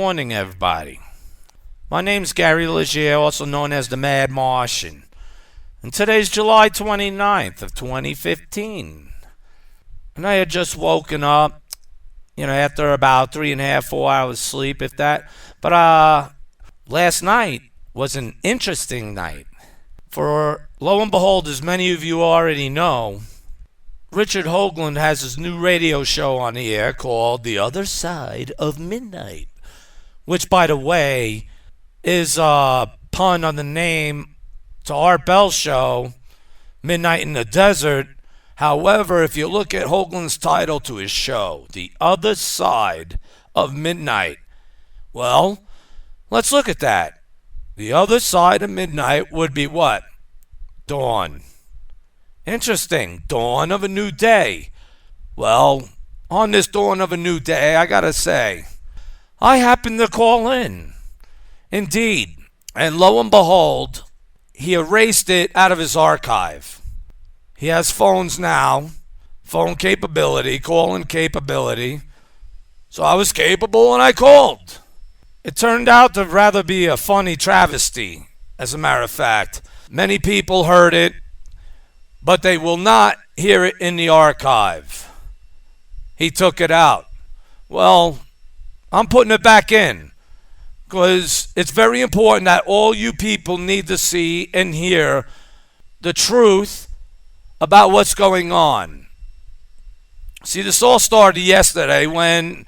morning, everybody. My name's Gary Legier, also known as the Mad Martian. And today's July 29th of 2015. And I had just woken up, after about 3.5, 4 hours sleep, if that. But last night was an interesting night. For lo and behold, as many of you already know, Richard Hoagland has his new radio show on the air called The Other Side of MidNight, which, by the way, is a pun on the name to Art Bell's show, Midnight in the Desert. However, if you look at Hoagland's title to his show, The Other Side of MidNight, well, let's look at that. The other side of midnight would be what? Dawn. Interesting. Dawn of a new day. Well, on this dawn of a new day, I gotta say, I happened to call in. Indeed. And lo and behold, he erased it out of his archive. He has phones now, phone capability, calling capability. So I was capable and I called. It turned out to rather be a funny travesty, as a matter of fact. Many people heard it, but they will not hear it in the archive. He took it out. Well, I'm putting it back in because it's very important that all you people need to see and hear the truth about what's going on. See, this all started yesterday when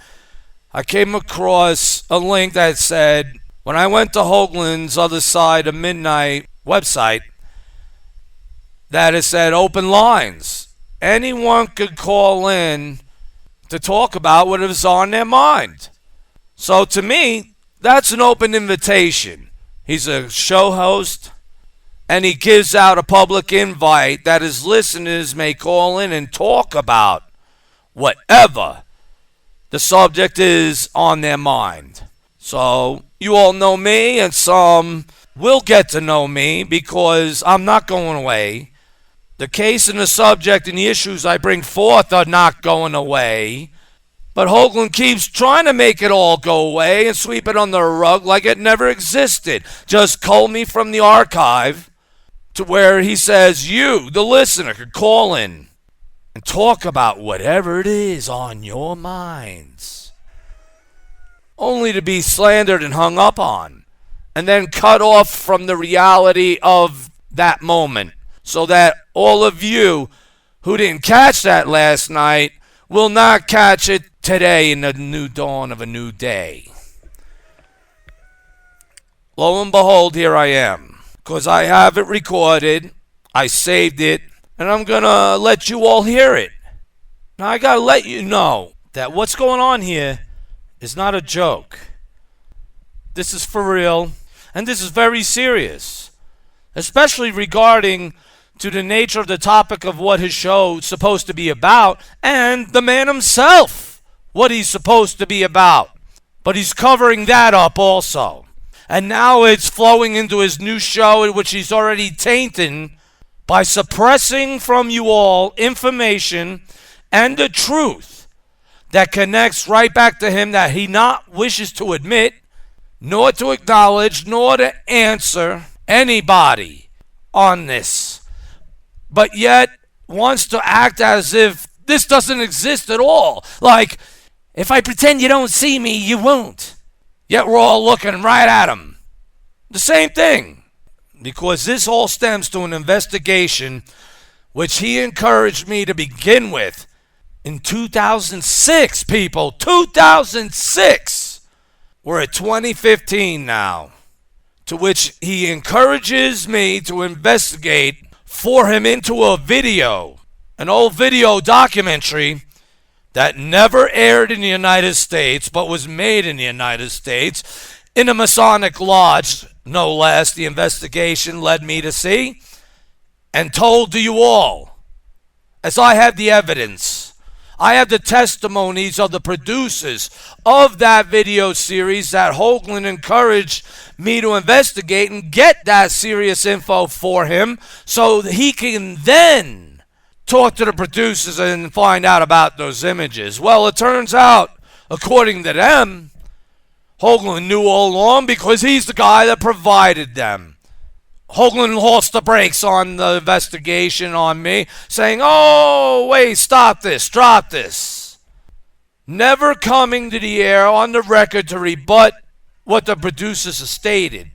I came across a link that said, when I went to Hoagland's Other Side of Midnight website, that it said open lines. Anyone could call in to talk about what was on their mind. So to me, that's an open invitation. He's a show host, and he gives out a public invite that his listeners may call in and talk about whatever the subject is on their mind. So you all know me, and some will get to know me because I'm not going away. The case and the subject and the issues I bring forth are not going away. But Hoagland keeps trying to make it all go away and sweep it under the rug like it never existed. Just cull me from the archive to where he says you, the listener, could call in and talk about whatever it is on your minds. Only to be slandered and hung up on, and then cut off from the reality of that moment, so that all of you who didn't catch that last night will not catch it today in the new dawn of a new day. Lo and behold, here I am, because I have it recorded, I saved it, and I'm going to let you all hear it. Now, I got to let you know that what's going on here is not a joke. This is for real, and this is very serious, especially regarding to the nature of the topic of what his show is supposed to be about, and the man himself, what he's supposed to be about. But he's covering that up also. And now it's flowing into his new show, in which he's already tainted by suppressing from you all information and the truth that connects right back to him that he not wishes to admit, nor to acknowledge, nor to answer anybody on this. But yet wants to act as if this doesn't exist at all. Like, if I pretend you don't see me, you won't. Yet we're all looking right at him. The same thing. Because this all stems to an investigation which he encouraged me to begin with in 2006, people. 2006. We're at 2015 now. To which he encourages me to investigate for him into a video, an old video documentary that never aired in the United States, but was made in the United States, in a Masonic lodge, no less, the investigation led me to see, and told to you all, as I have the evidence, I have the testimonies of the producers of that video series that Hoagland encouraged me to investigate and get that serious info for him so that he can then talk to the producers and find out about those images. Well, it turns out, according to them, Hoagland knew all along because he's the guy that provided them. Hoagland lost the brakes on the investigation on me, saying, "Oh, wait, stop this, drop this." Never coming to the air on the record to rebut what the producers have stated.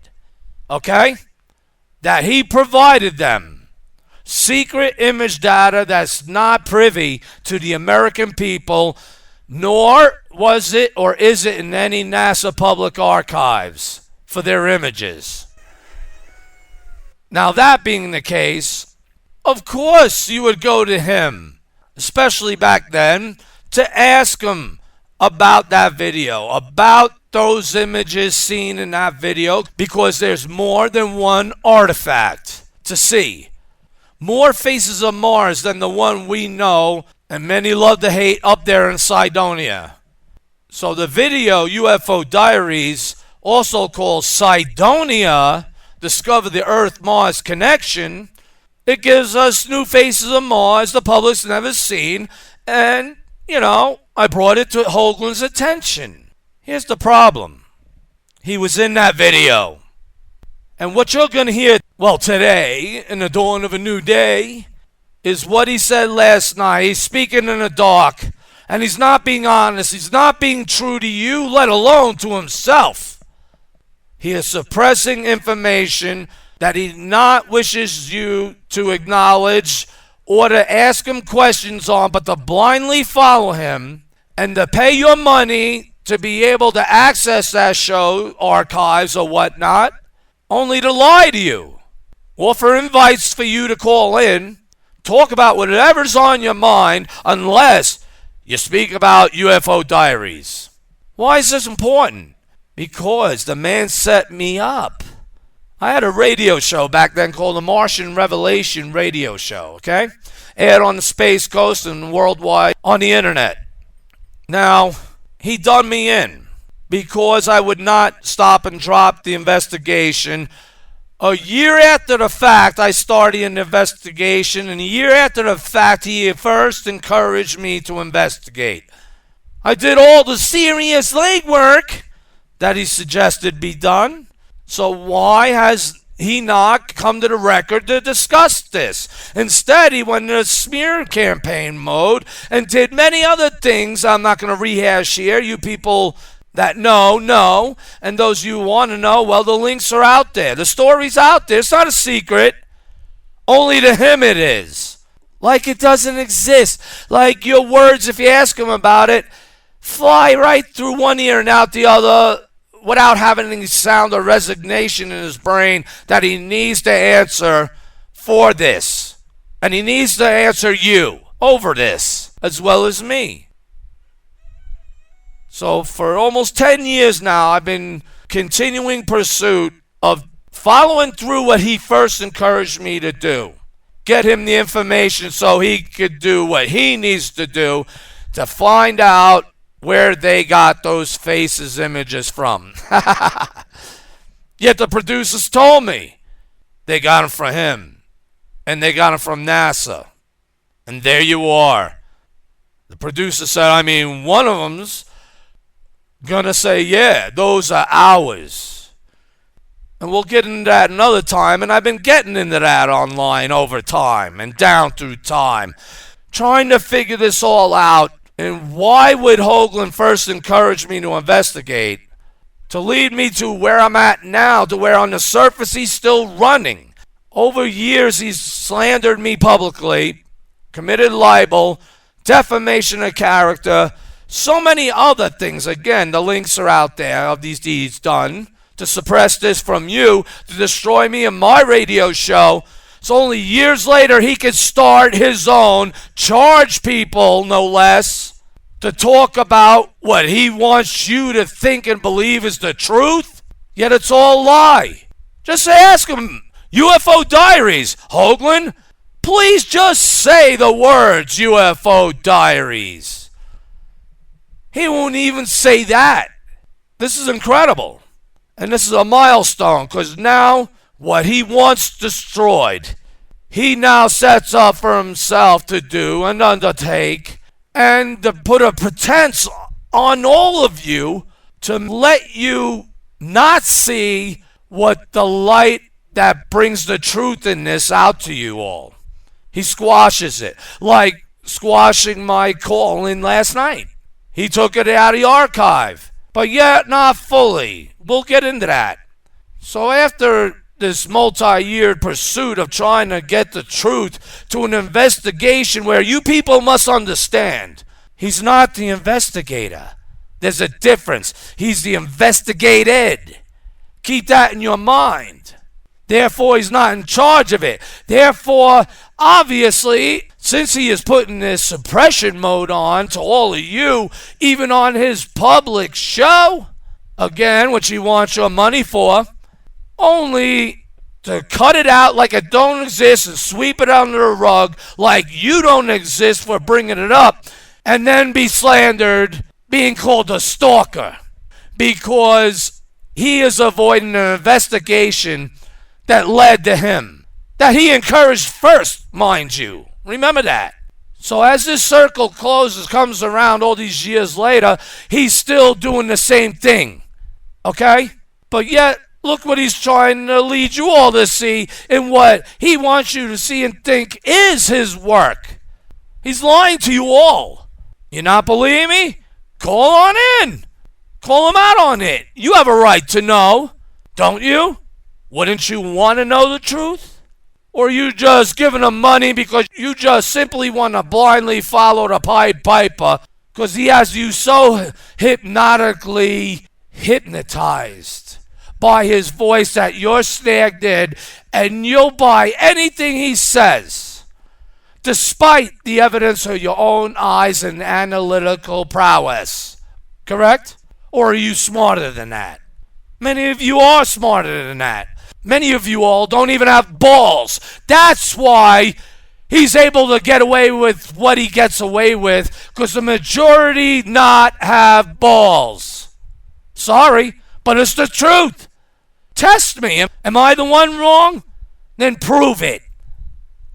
Okay? That he provided them secret image data that's not privy to the American people, nor was it or is it in any NASA public archives for their images. Now, that being the case, of course you would go to him, especially back then, to ask him about that video, about those images seen in that video, because there's more than one artifact to see. More faces of Mars than the one we know and many love to hate up there in Cydonia. So the video UFO Diaries, also called Cydonia, Discover the Earth-Mars Connection, it gives us new faces of Mars the public's never seen, and, I brought it to Hoagland's attention. Here's the problem. He was in that video. And what you're going to hear, today, in the dawn of a new day, is what he said last night. He's speaking in the dark, and he's not being honest. He's not being true to you, let alone to himself. He is suppressing information that he not wishes you to acknowledge or to ask him questions on, but to blindly follow him and to pay your money to be able to access that show, archives or whatnot, only to lie to you. Offer invites for you to call in, talk about whatever's on your mind, unless you speak about UFO Diaries. Why is this important? Because the man set me up. I had a radio show back then called the Martian Revelation Radio Show, okay? Aired on the Space Coast and worldwide on the internet. Now, he done me in because I would not stop and drop the investigation. A year after the fact, I started an investigation, and a year after the fact, he first encouraged me to investigate. I did all the serious legwork that he suggested be done. So why has he not come to the record to discuss this? Instead, he went into smear campaign mode and did many other things I'm not going to rehash here. You people that know, and those you want to know, well, the links are out there. The story's out there. It's not a secret. Only to him it is. Like it doesn't exist. Like your words, if you ask him about it, fly right through one ear and out the other without having any sound or resignation in his brain that he needs to answer for this. And he needs to answer you over this, as well as me. So for almost 10 years now, I've been continuing pursuit of following through what he first encouraged me to do. Get him the information so he could do what he needs to do to find out where they got those faces images from. Yet the producers told me they got them from him. And they got them from NASA. And there you are. The producer said, one of them's gonna say, yeah, those are ours. And we'll get into that another time. And I've been getting into that online over time and down through time, trying to figure this all out. And why would Hoagland first encourage me to investigate? To lead me to where I'm at now, to where on the surface he's still running. Over years he's slandered me publicly, committed libel, defamation of character, so many other things. Again, the links are out there of these deeds done to suppress this from you, to destroy me and my radio show. So only years later he could start his own, charge people, no less, to talk about what he wants you to think and believe is the truth. Yet it's all a lie. Just ask him, UFO Diaries, Hoagland, please just say the words UFO Diaries. He won't even say that. This is incredible. And this is a milestone, because now what he wants destroyed, he now sets up for himself to do and undertake, and to put a pretense on all of you to let you not see what the light that brings the truth in this out to you all. He squashes it, like squashing my call in last night. He took it out of the archive, but yet not fully. We'll get into that. So after this multi-year pursuit of trying to get the truth to an investigation where you people must understand, he's not the investigator. There's a difference. He's the investigated. Keep that in your mind. Therefore, he's not in charge of it. Therefore, obviously, since he is putting this suppression mode on to all of you, even on his public show, again, which he wants your money for, only to cut it out like it don't exist and sweep it under the rug like you don't exist for bringing it up, and then be slandered, being called a stalker, because he is avoiding an investigation that led to him, that he encouraged first, mind you. Remember that. So as this circle closes, comes around all these years later, he's still doing the same thing. Okay? But yet, look what he's trying to lead you all to see in what he wants you to see and think is his work. He's lying to you all. You not believe me? Call on in. Call him out on it. You have a right to know, don't you? Wouldn't you want to know the truth? Or are you just giving him money because you just simply want to blindly follow the Pied Piper because he has you so hypnotically hypnotized by his voice that you're snagged in and you'll buy anything he says, despite the evidence of your own eyes and analytical prowess. Correct? Or are you smarter than that? Many of you are smarter than that. Many of you all don't even have balls. That's why he's able to get away with what he gets away with, because the majority not have balls. Sorry, but it's the truth. Test me. Am I the one wrong? Then prove it.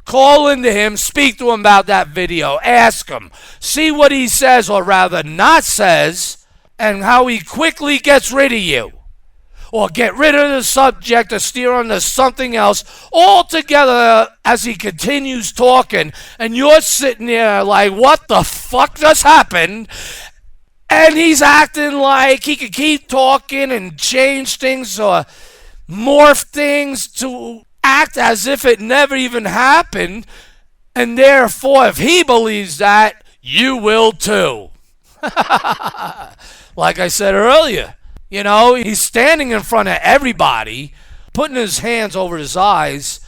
Call into him, speak to him about that video, ask him, see what he says, or rather not says, and how he quickly gets rid of you. Or get rid of the subject or steer on to something else altogether as he continues talking. And you're sitting there like, what the fuck just happened? And he's acting like he could keep talking and change things or morph things to act as if it never even happened. And therefore, if he believes that, you will too. Like I said earlier. You know, he's standing in front of everybody, putting his hands over his eyes,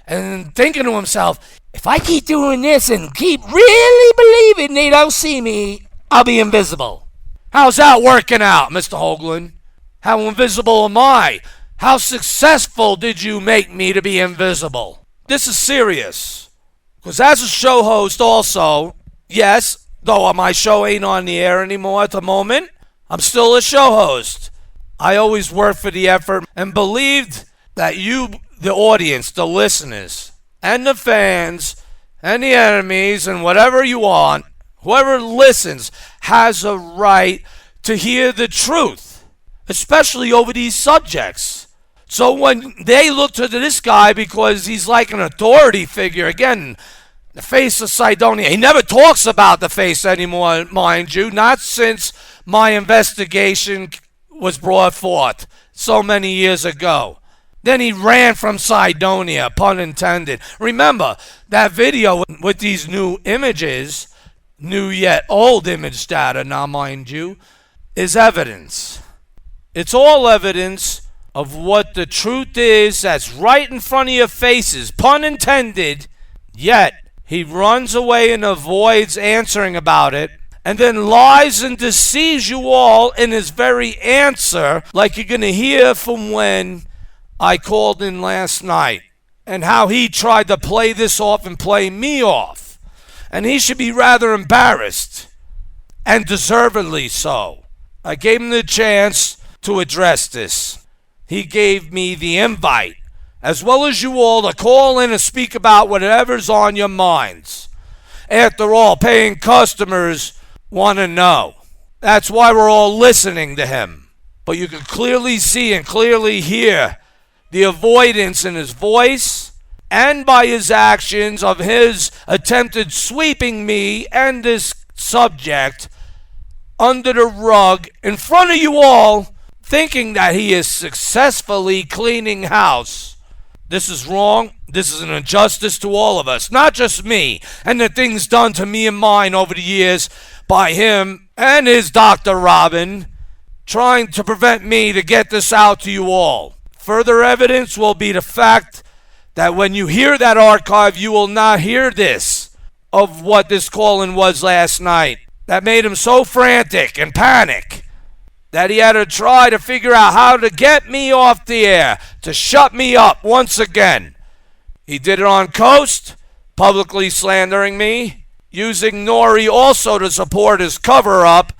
and thinking to himself, if I keep doing this and keep really believing they don't see me, I'll be invisible. How's that working out, Mr. Hoagland? How invisible am I? How successful did you make me to be invisible? This is serious. Because as a show host also, yes, though my show ain't on the air anymore at the moment, I'm still a show host. I always worked for the effort and believed that you, the audience, the listeners, and the fans, and the enemies, and whatever you want, whoever listens, has a right to hear the truth, especially over these subjects. So when they look to this guy because he's like an authority figure, again, the face of Cydonia, he never talks about the face anymore, mind you, not since my investigation was brought forth so many years ago. Then he ran from Cydonia, pun intended. Remember, that video with these new images, new yet old image data now mind you, is evidence. It's all evidence of what the truth is that's right in front of your faces, pun intended, yet he runs away and avoids answering about it, and then lies and deceives you all in his very answer, like you're going to hear from when I called in last night, and how he tried to play this off and play me off. And he should be rather embarrassed, and deservedly so. I gave him the chance to address this. He gave me the invite, as well as you all, to call in and speak about whatever's on your minds. After all, paying customers want to know. That's why we're all listening to him. but you could clearly see and clearly hear the avoidance in his voice and by his actions of his attempted sweeping me and this subject under the rug in front of you all, thinking that he is successfully cleaning house. This is wrong. This is an injustice to all of us, not just me and the things done to me and mine over the years by him and his Dr. Robin, trying to prevent me to get this out to you all. Further evidence will be the fact that when you hear that archive, you will not hear this of what this call-in was last night. That made him so frantic and panic that he had to try to figure out how to get me off the air, to shut me up once again. He did it on Coast, publicly slandering me, using Nori also to support his cover-up,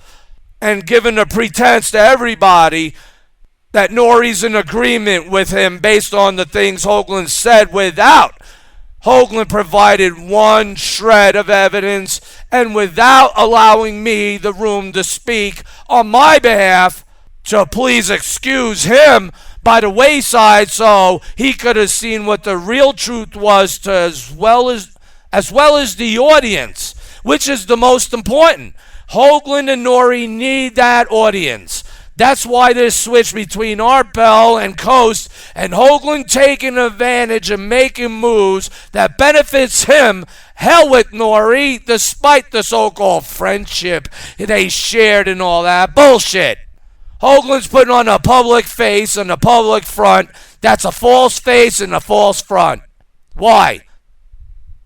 and giving a pretense to everybody that Nori's in agreement with him based on the things Hoagland said without Hoagland provided one shred of evidence and without allowing me the room to speak on my behalf to please excuse him by the wayside so he could have seen what the real truth was to as well as the audience, which is the most important. Hoagland and Nori need that audience. That's why this switch between Art Bell and Coast and Hoagland taking advantage and making moves that benefits him, hell with Nori, despite the so-called friendship they shared and all that bullshit. Hoagland's putting on a public face and a public front. That's a false face and a false front. Why?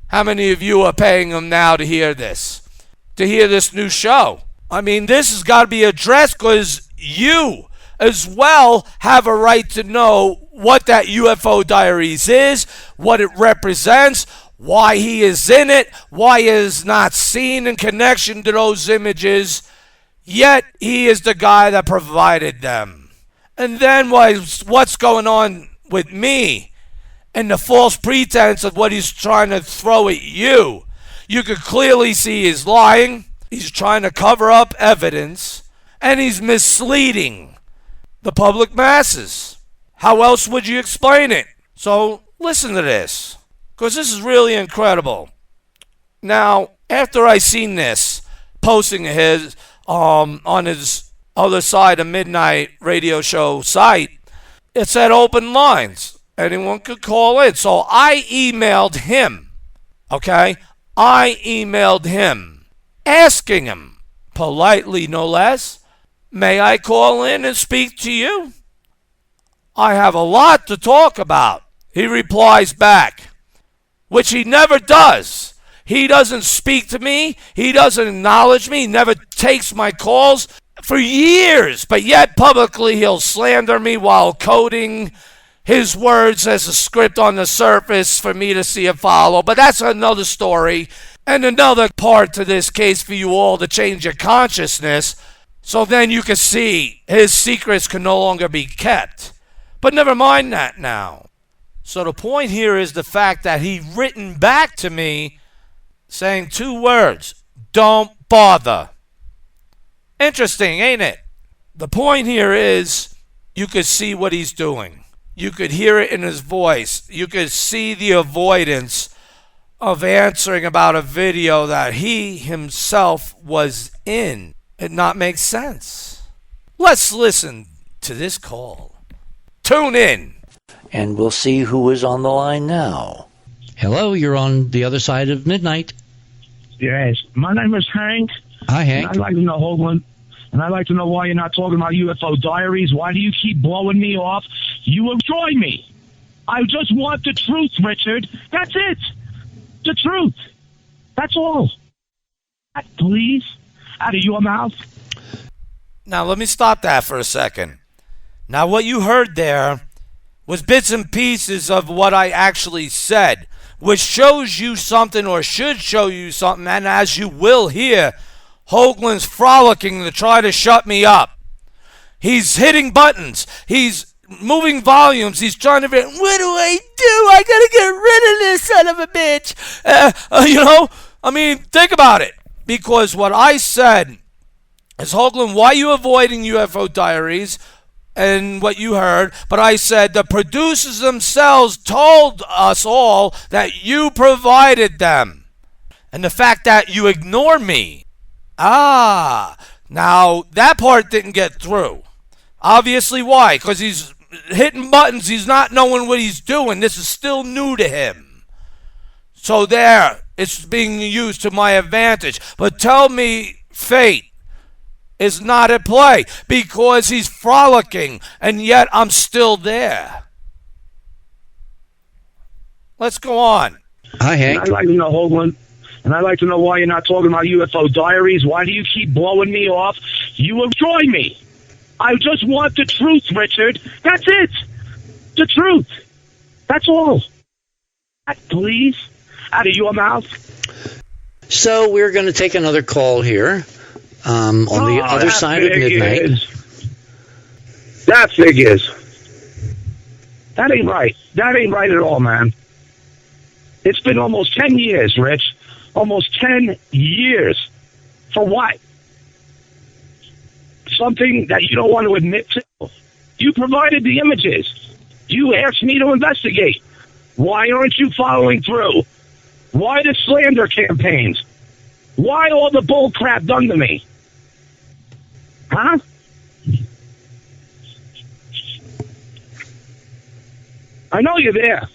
How many of you are paying him now to hear this? To hear this new show? I mean, this has got to be addressed because you as well have a right to know what that UFO Diaries is, what it represents, why he is in it, why he is not seen in connection to those images, yet he is the guy that provided them. And then what's going on with me and the false pretense of what he's trying to throw at you. You could clearly see he's lying, he's trying to cover up evidence, and he's misleading the public masses. How else would you explain it? So listen to this, because this is really incredible. Now, after I seen this posting of his on his other side of MidNight radio show site, it said open lines. Anyone could call in. So I emailed him, okay? I emailed him, asking him, politely no less, may I call in and speak to you? I have a lot to talk about. He replies back, which he never does. He doesn't speak to me. He doesn't acknowledge me. He never takes my calls for years. But yet publicly he'll slander me while coding his words as a script on the surface for me to see and follow. But that's another story and another part to this case for you all to change your consciousness. So then you can see his secrets can no longer be kept. But never mind that now. So the point here is the fact that he written back to me saying two words, don't bother. Interesting, ain't it? The point here is you could see what he's doing. You could hear it in his voice. You could see the avoidance of answering about a video that he himself was in. It not make sense. Let's listen to this call. Tune in. And we'll see who is on the line now. Hello, you're on the other side of midnight. Yes, my name is Hank. Hi, Hank. I'd like to know, Hoagland, and I'd like to know why you're not talking about UFO Diaries. Why do you keep blowing me off? You enjoy me. I just want the truth, Richard. That's it. The truth. That's all. Please, out of your mouth. Now, let me stop that for a second. Now, what you heard there was bits and pieces of what I actually said, which shows you something or should show you something, and as you will hear, Hoagland's frolicking to try to shut me up. He's hitting buttons. He's moving volumes. He's trying to be, what do I do? I gotta get rid of this son of a bitch. I mean, think about it. Because what I said is, Hoagland, why are you avoiding UFO Diaries? and what you heard, but I said the producers themselves told us all that you provided them. And the fact that you ignore me. Now that part didn't get through. Obviously, why? Because he's hitting buttons, he's not knowing what he's doing. This is still new to him. So there, it's being used to my advantage. But tell me, fate is not at play because he's frolicking, and yet I'm still there. Let's go on. Hi, Hank. And I'd like to know, Hoagland, and I'd like to know why you're not talking about UFO Diaries. Why do you keep blowing me off? You enjoy me. I just want the truth, Richard. That's it. The truth. That's all. Please, out of your mouth. So we're going to take another call here on the other side of midnight. That figures. That ain't right. That ain't right at all, man. It's been almost 10 years, Rich. Almost 10 years. For what? Something that you don't want to admit to. You provided the images. You asked me to investigate. Why aren't you following through? Why the slander campaigns? Why all the bull crap done to me? Huh? I know you're there.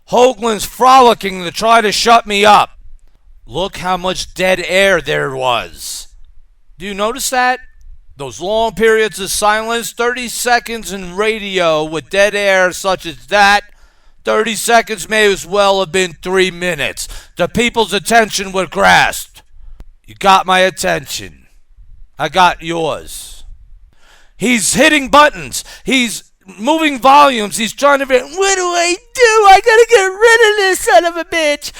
Hoagland's frolicking to try to shut me up. Look how much dead air there was. Do you notice that? Those long periods of silence, 30 seconds in radio with dead air such as that, 30 seconds may as well have been 3 minutes. The people's attention was grasped. You got my attention. I got yours. He's hitting buttons. He's moving volumes. He's trying to be, what do? I gotta get rid of this son of a bitch.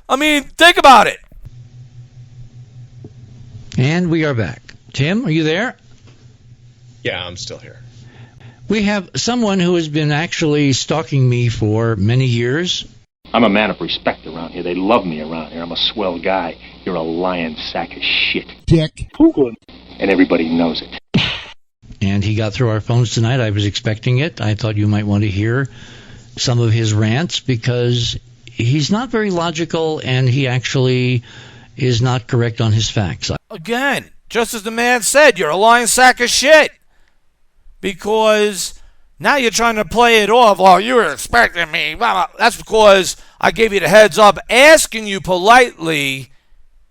I mean, think about it. And we are back. Tim, are you there? Yeah, I'm still here. We have someone who has been actually stalking me for many years. I'm a man of respect around here. They love me around here. I'm a swell guy. You're a lying sack of shit. Dick. Hoagland. And everybody knows it. And he got through our phones tonight. I was expecting it. I thought you might want to hear some of his rants because he's not very logical and he actually is not correct on his facts. Again, just as the man said, you're a lying sack of shit. Because now you're trying to play it off. Well, you were expecting me. That's because I gave you the heads up asking you politely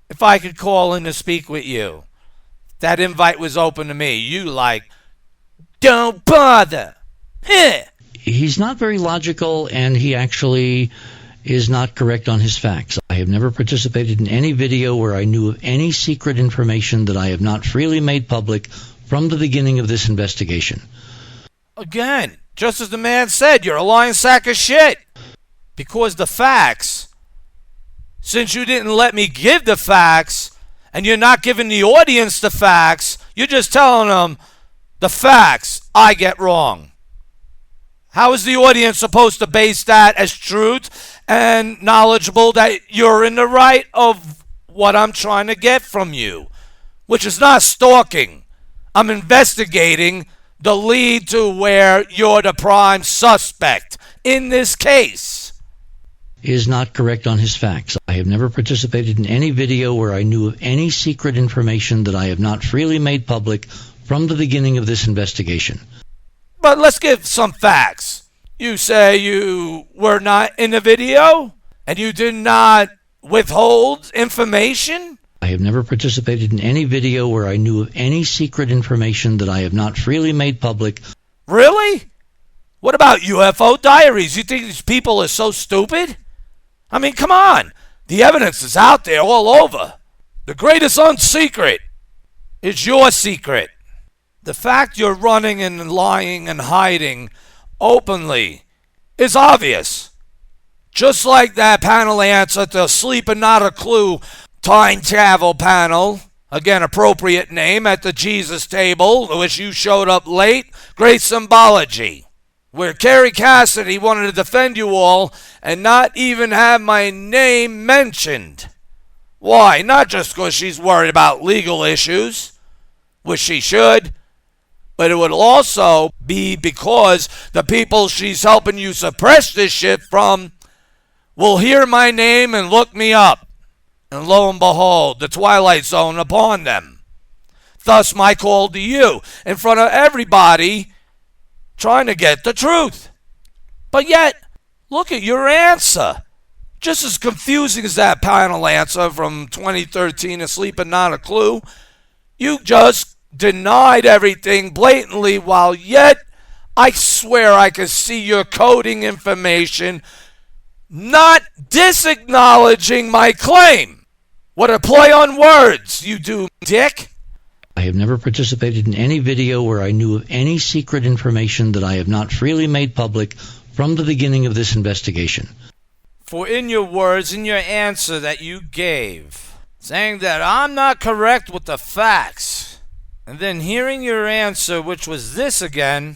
if I could call in to speak with you. That invite was open to me. You don't bother. He's not very logical, and he actually is not correct on his facts. I have never participated in any video where I knew of any secret information that I have not freely made public from the beginning of this investigation. Again, just as the man said, you're a lying sack of shit. Because the facts, since you didn't let me give the facts, and you're not giving the audience the facts, you're just telling them the facts I get wrong. How is the audience supposed to base that as truth and knowledgeable that you're in the right of what I'm trying to get from you? Which is not stalking. I'm investigating the lead to where you're the prime suspect in this case. Is not correct on his facts. I have never participated in any video where I knew of any secret information that I have not freely made public from the beginning of this investigation. But let's give some facts. You say you were not in the video and you did not withhold information? I have never participated in any video where I knew of any secret information that I have not freely made public. Really? What about UFO Diaries? You think these people are so stupid? I mean, come on. The evidence is out there all over. The greatest unsecret is your secret. The fact you're running and lying and hiding openly is obvious. Just like that panel answer to Sleep and Not a Clue time travel panel, again, appropriate name, at the Jesus table, which you showed up late. Great symbology. Where Carrie Cassidy wanted to defend you all and not even have my name mentioned. Why? Not just because she's worried about legal issues, which she should, but it would also be because the people she's helping you suppress this shit from will hear my name and look me up. And lo and behold, the Twilight Zone upon them. Thus my call to you, in front of everybody, trying to get the truth. But yet, look at your answer. Just as confusing as that panel answer from 2013, Asleep and Not a Clue. You just denied everything blatantly, while yet I swear I could see your coding information not disacknowledging my claim. What a play on words, you do, dick. I have never participated in any video where I knew of any secret information that I have not freely made public from the beginning of this investigation. For in your words, in your answer that you gave, saying that I'm not correct with the facts, and then hearing your answer, which was this again,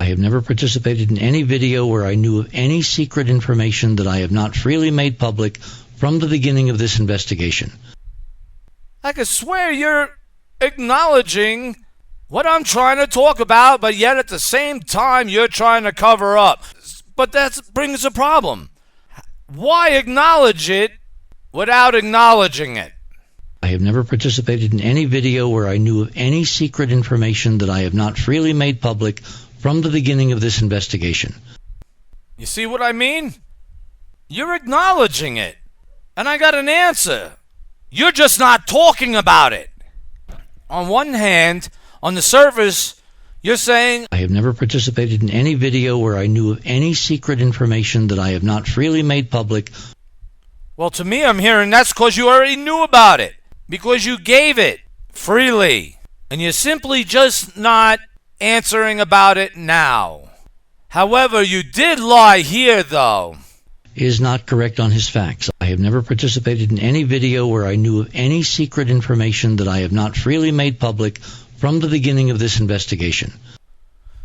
I have never participated in any video where I knew of any secret information that I have not freely made public from the beginning of this investigation. I could swear you're acknowledging what I'm trying to talk about, but yet at the same time you're trying to cover up. But that brings a problem. Why acknowledge it without acknowledging it? I have never participated in any video where I knew of any secret information that I have not freely made public from the beginning of this investigation. You see what I mean? You're acknowledging it. And I got an answer. You're just not talking about it. On one hand, on the surface, you're saying, I have never participated in any video where I knew of any secret information that I have not freely made public. Well, to me, I'm hearing that's because you already knew about it. Because you gave it freely. And you're simply just not answering about it now. However, you did lie here, though. Is not correct on his facts. I have never participated in any video where I knew of any secret information that I have not freely made public from the beginning of this investigation.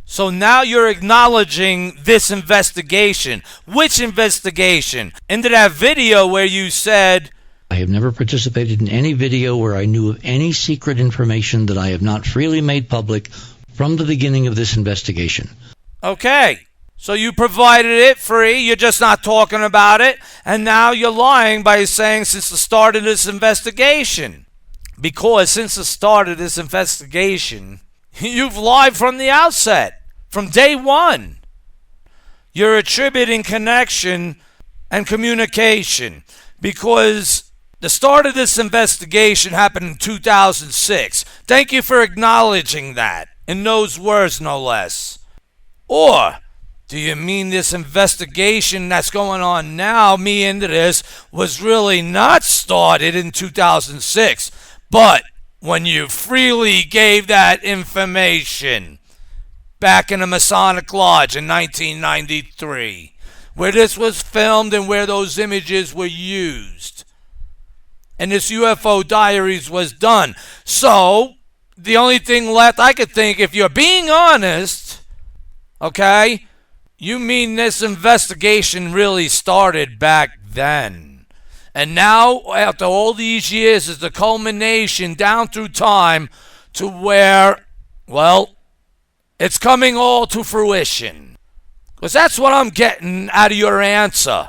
So now you're acknowledging this investigation. Which investigation? Into that video where you said, I have never participated in any video where I knew of any secret information that I have not freely made public from the beginning of this investigation. Okay. So you provided it free, you're just not talking about it, and now you're lying by saying since the start of this investigation. Because since the start of this investigation, you've lied from the outset, from day one. You're attributing connection and communication because the start of this investigation happened in 2006. Thank you for acknowledging that, in those words no less. Or do you mean this investigation that's going on now, me into this, was really not started in 2006, but when you freely gave that information back in the Masonic Lodge in 1993, where this was filmed and where those images were used, and this UFO Diaries was done? So, the only thing left I could think, if you're being honest, okay, you mean this investigation really started back then. And now, after all these years, is the culmination down through time to where, well, it's coming all to fruition. Because that's what I'm getting out of your answer.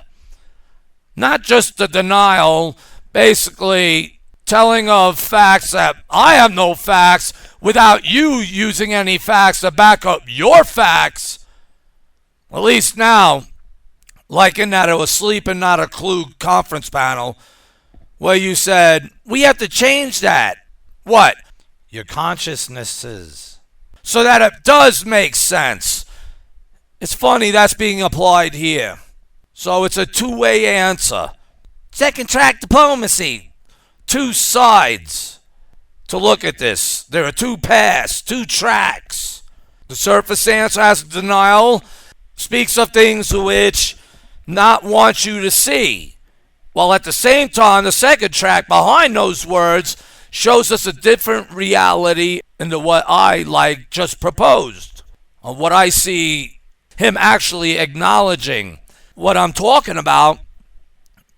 Not just the denial, basically telling of facts that I have no facts without you using any facts to back up your facts. At least now, like in that Asleep and Not a Clue conference panel, where you said, we have to change that. What? Your consciousnesses. So that it does make sense. It's funny that's being applied here. So it's a two-way answer. Second track diplomacy. Two sides to look at this. There are two paths, two tracks. The surface answer has denial, speaks of things which not want you to see, While at the same time, the second track behind those words shows us a different reality into what I just proposed. On what I see him actually acknowledging what I'm talking about,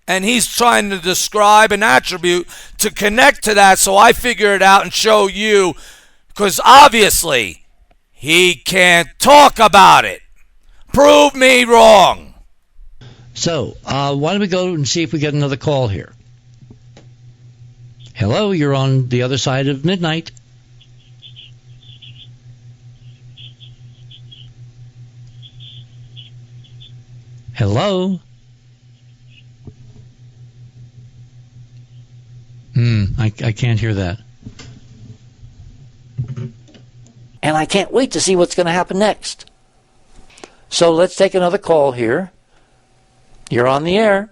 and he's trying to describe an attribute to connect to that, so I figure it out and show you, because obviously he can't talk about it. Prove me wrong. So, why don't we go and see if we get another call here? Hello, you're on the other side of midnight. Hello? I can't hear that. And I can't wait to see what's going to happen next. So let's take another call here. You're on the air.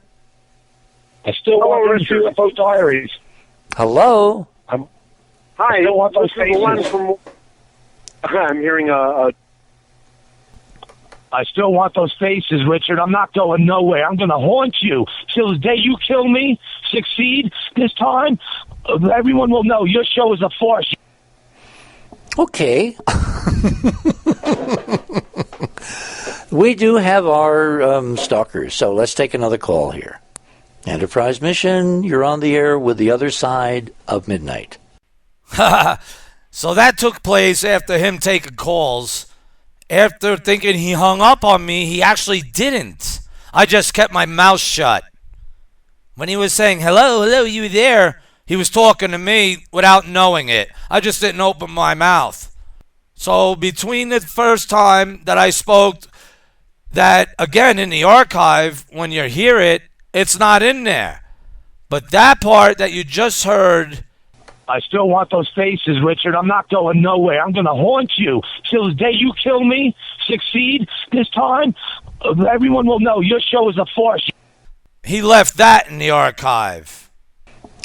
I still want those UFO diaries. Hello? Hi, I still want those this is the one from... I'm hearing a... I still want those faces, Richard. I'm not going nowhere. I'm going to haunt you till the day you kill me, succeed this time. Everyone will know your show is a farce. Okay. We do have our stalkers, so let's take another call here. Enterprise mission, you're on the air with the other side of midnight. So that took place after him taking calls. After thinking he hung up on me, he actually didn't. I just kept my mouth shut. When he was saying, hello, you there, he was talking to me without knowing it. I just didn't open my mouth. So between the first time that I spoke, that again in the archive, when you hear it, it's not in there. But that part that you just heard... I still want those faces, Richard. I'm not going nowhere. I'm going to haunt you till the day you kill me, succeed this time. Everyone will know your show is a farce. He left that in the archive.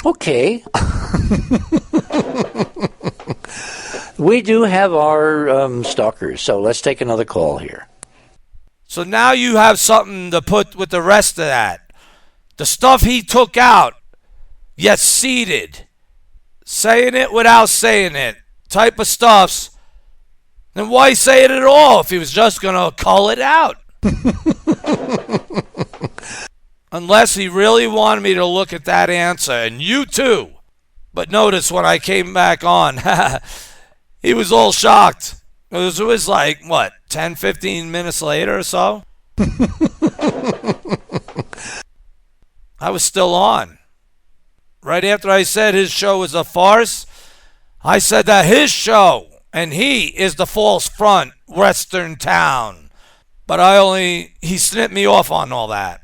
Okay. We do have our stalkers, so let's take another call here. So now you have something to put with the rest of that. The stuff he took out, yet seeded. Saying it without saying it. Type of stuffs. Then why say it at all if he was just going to cull it out? Unless he really wanted me to look at that answer, and you too. But notice when I came back on, he was all shocked. It was like, 10, 15 minutes later or so? I was still on. Right after I said his show was a farce, I said that his show, and he is the false front, Western town. But he snipped me off on all that.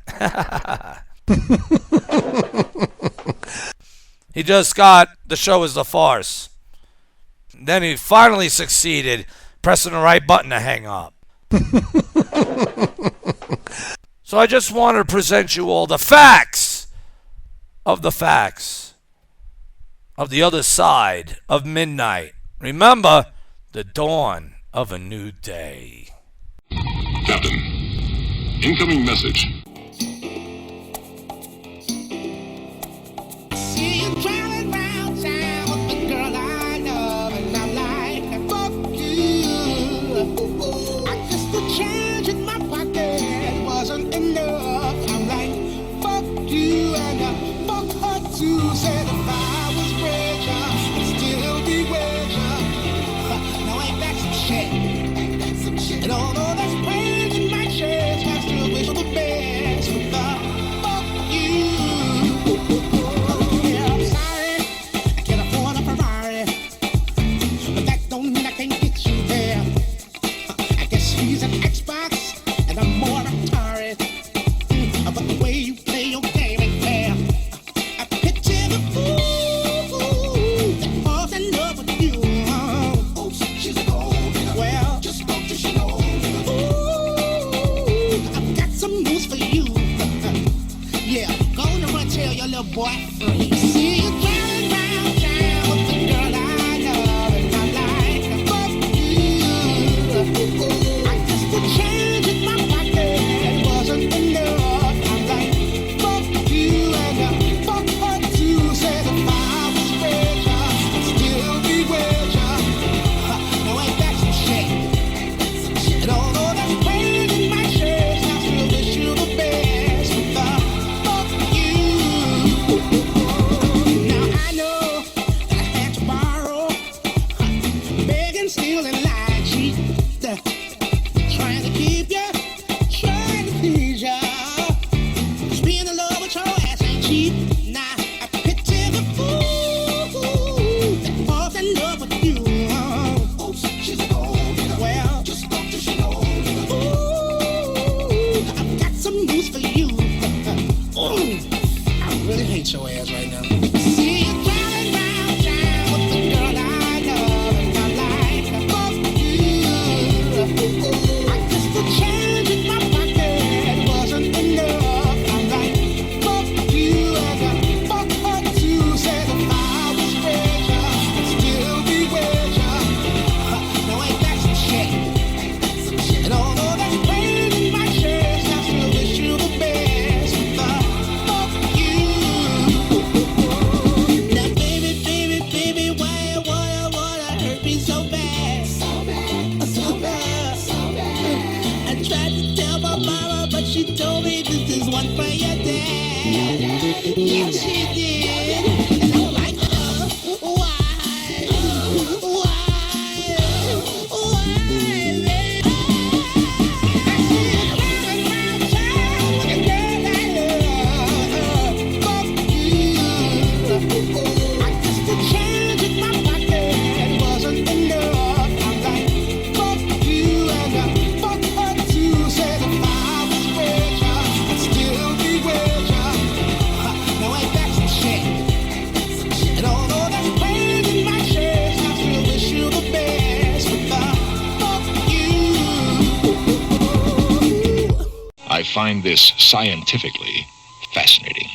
He just got the show is a farce. Then he finally succeeded pressing the right button to hang up. So I just wanted to present you all the facts of the other side of midnight. Remember, the dawn of a new day. Captain, incoming message. See you driving round town with the girl I love, and I'm like, fuck you. I guess the change in my pocket wasn't enough. I'm like, fuck you, and fuck her too. Said if I was richer, I'd still be richer. No, ain't that some shit? And although that's pain in my chest, I still wish for the best. Fuck you. Yeah, I'm sorry, I can't afford a Ferrari, but that don't mean I can't get you there. I guess he's an Xbox, and I'm more Atari. But the way you play your game ain't fair. I picture the fool that falls in love with you. Oh, she's a gold digger. Well, just spoke to she know. Ooh, I've got some news for you. Yeah, go on and run tell your little boy free. See you driving round town with the girl I love, and I'm like, fuck you. I guess the change in my pocket wasn't enough. I'm like, fuck you, and feeling like cheap. Trying to keep ya, trying to please ya. Just being in love with your ass ain't cheap. Nah, I picture the fool that falls in love with you. Oh, she's a gold digger. Well, just don't you know. Ooh, I've got some news for you. Ooh, I really hate your ass right now. See you driving round town with the girl I love and I like. Fuck you. I guess the change in my pocket wasn't enough. I'm like, fuck you and I fuck her too. Said if I was richer, I'd still be richer. Now ain't that some shit? And although that's pain in my chest, I still wish you the best. Fuck you. Now baby, why wanna hurt me so bad? So bad. I tried to tell my mama, but she told me this is one for your dad. Yeah, she did. And I'm like, why? I see you driving round town with a girl I love. Fuck you. I guess the change in my pocket wasn't enough. I'm like, fuck you and I fuck her too. Said if I was richer, I'd still be richer. Now ain't that some shit? And although there's pain in my chest, I still wish you the best. Fuck you. I find this scientifically fascinating.